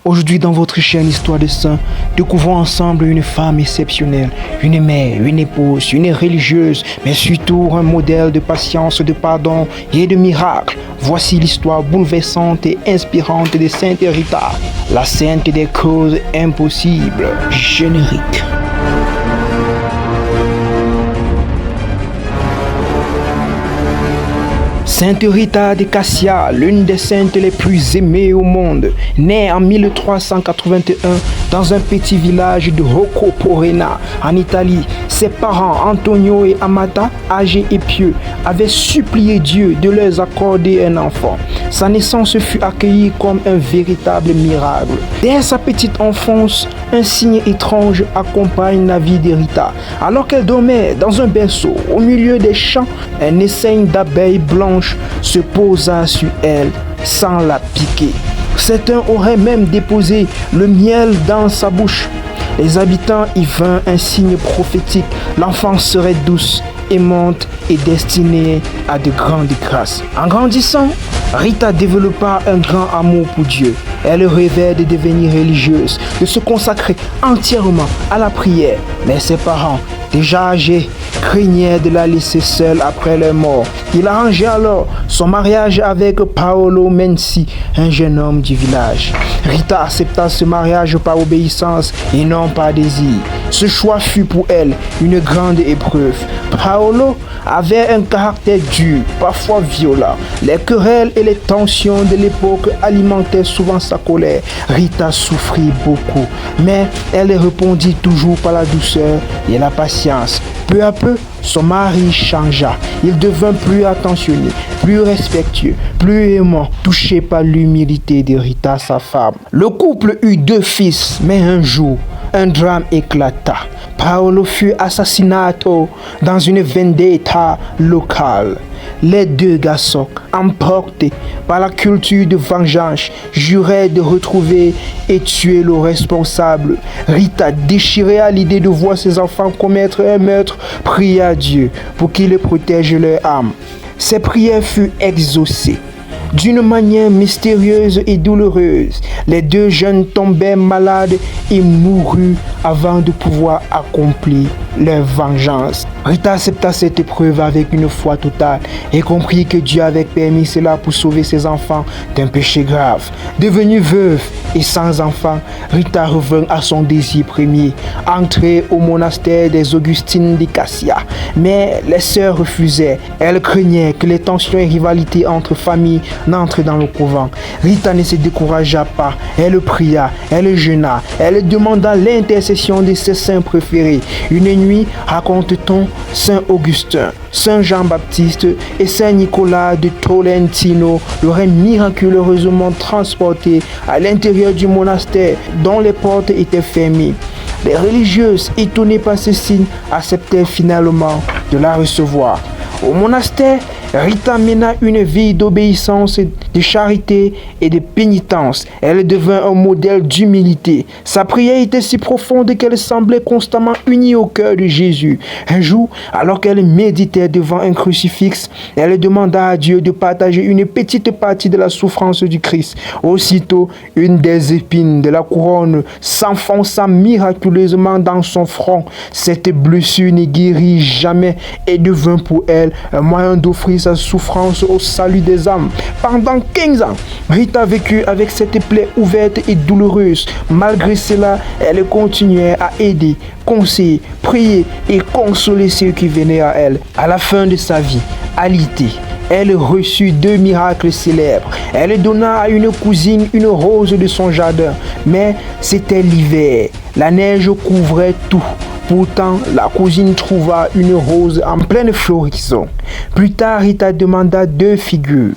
Aujourd'hui, dans votre chaîne Histoire de Saints, découvrons ensemble une femme exceptionnelle, une mère, une épouse, une religieuse, mais surtout un modèle de patience, de pardon et de miracle. Voici l'histoire bouleversante et inspirante de Sainte Rita, la sainte des causes impossibles. Générique. Sainte Rita de Cassia, l'une des saintes les plus aimées au monde, née en 1381 dans un petit village de Rocco Porena, en Italie. Ses parents, Antonio et Amata, âgés et pieux, avaient supplié Dieu de leur accorder un enfant. Sa naissance fut accueillie comme un véritable miracle. Dès sa petite enfance, un signe étrange accompagne la vie de Rita. Alors qu'elle dormait dans un berceau au milieu des champs, un essaim d'abeilles blanches se posa sur elle sans la piquer. Certains auraient même déposé le miel dans sa bouche. Les habitants y vinrent un signe prophétique. L'enfant serait douce, aimante et destinée à de grandes grâces. En grandissant, Rita développa un grand amour pour Dieu. Elle rêvait de devenir religieuse, de se consacrer entièrement à la prière. Mais ses parents, déjà âgés, craignaient de la laisser seule après leur mort. Il arrangeait alors son mariage avec Paolo Mensi, un jeune homme du village. Rita accepta ce mariage par obéissance et non par désir. Ce choix fut pour elle une grande épreuve. Paolo avait un caractère dur, parfois violent. Les querelles et les tensions de l'époque alimentaient souvent sa colère. Rita souffrit beaucoup, mais elle répondit toujours par la douceur et la patience. Peu à peu, son mari changea. Il devint plus attentionné, plus respectueux, plus aimant, touché par l'humilité de Rita, sa femme. Le couple eut 2 fils, mais un jour, un drame éclata. Paolo fut assassiné dans une vendetta locale. Les 2 garçons, emportés par la culture de vengeance, juraient de retrouver et tuer le responsable. Rita, déchirée à l'idée de voir ses enfants commettre un meurtre, pria Dieu pour qu'il les protège leur âme. Ses prières furent exaucées. D'une manière mystérieuse et douloureuse, les 2 jeunes tombèrent malades et moururent avant de pouvoir accomplir leur vengeance. Rita accepta cette épreuve avec une foi totale et comprit que Dieu avait permis cela pour sauver ses enfants d'un péché grave. Devenue veuve et sans enfant, Rita revint à son désir premier, entrer au monastère des Augustines de Cassia. Mais les sœurs refusaient. Elles craignaient que les tensions et rivalités entre familles n'entrent dans le couvent. Rita ne se découragea pas. Elle pria, elle jeûna, elle demanda l'intercession de ses saints préférés. Une nuit, raconte-t-on, Saint Augustin, Saint Jean-Baptiste et Saint Nicolas de Tolentino l'auraient miraculeusement transporté à l'intérieur du monastère dont les portes étaient fermées. Les religieuses, étonnées par ce signe, acceptèrent finalement de la recevoir. Au monastère, Rita mena une vie d'obéissance, de charité et de pénitence. Elle devint un modèle d'humilité. Sa prière était si profonde qu'elle semblait constamment unie au cœur de Jésus. Un jour, alors qu'elle méditait devant un crucifix, elle demanda à Dieu de partager une petite partie de la souffrance du Christ. Aussitôt, une des épines de la couronne s'enfonça miraculeusement dans son front. Cette blessure ne guérit jamais et devint pour elle un moyen d'offrir sa souffrance au salut des âmes. Pendant 15 ans, Rita vécut avec cette plaie ouverte et douloureuse. Malgré cela, elle continuait à aider, conseiller, prier et consoler ceux qui venaient à elle. À la fin de sa vie, alitée, elle reçut 2 miracles célèbres. Elle donna à une cousine une rose de son jardin, mais c'était l'hiver. La neige couvrait tout. Pourtant, la cousine trouva une rose en pleine floraison. Plus tard, Rita demanda 2 figures.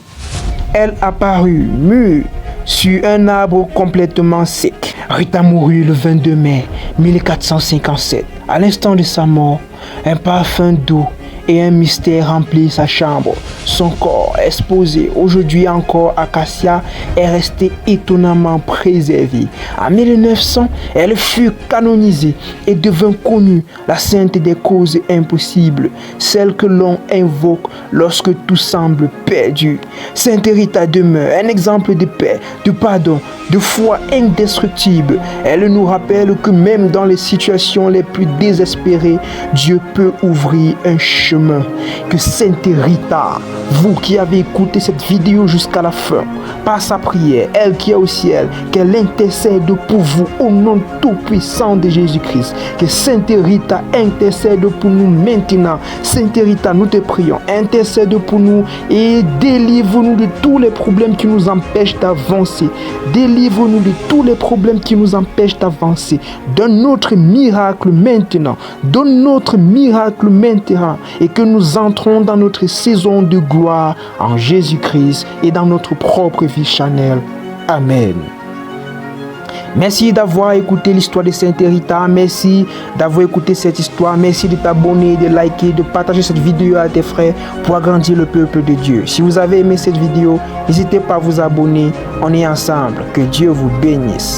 Elle apparut mûre sur un arbre complètement sec. Rita mourut le 22 mai 1457. À l'instant de sa mort, un parfum doux et un mystère remplit sa chambre. Son corps, exposé aujourd'hui encore à Cassia, est resté étonnamment préservé. En 1900, elle fut canonisée et devint connue, la sainte des causes impossibles, celle que l'on invoque lorsque tout semble perdu. Sainte Rita demeure un exemple de paix, de pardon, de foi indestructible. Elle nous rappelle que même dans les situations les plus désespérées, Dieu peut ouvrir un chemin. Que Sainte Rita, vous qui avez écouté cette vidéo jusqu'à la fin, par sa prière, elle qui est au ciel, qu'elle intercède pour vous au nom tout-puissant de Jésus-Christ. Que Sainte Rita intercède pour nous maintenant. Sainte Rita, nous te prions, intercède pour nous et délivre-nous de tous les problèmes qui nous empêchent d'avancer. Délivre-nous de tous les problèmes qui nous empêchent d'avancer. Donne notre miracle maintenant. Donne notre miracle maintenant et que nous entrons dans notre saison de gloire en Jésus-Christ et dans notre propre vie charnelle. Amen. Merci d'avoir écouté l'histoire de Sainte Rita. Merci d'avoir écouté cette histoire. Merci de t'abonner, de liker, de partager cette vidéo à tes frères pour agrandir le peuple de Dieu. Si vous avez aimé cette vidéo, n'hésitez pas à vous abonner. On est ensemble. Que Dieu vous bénisse.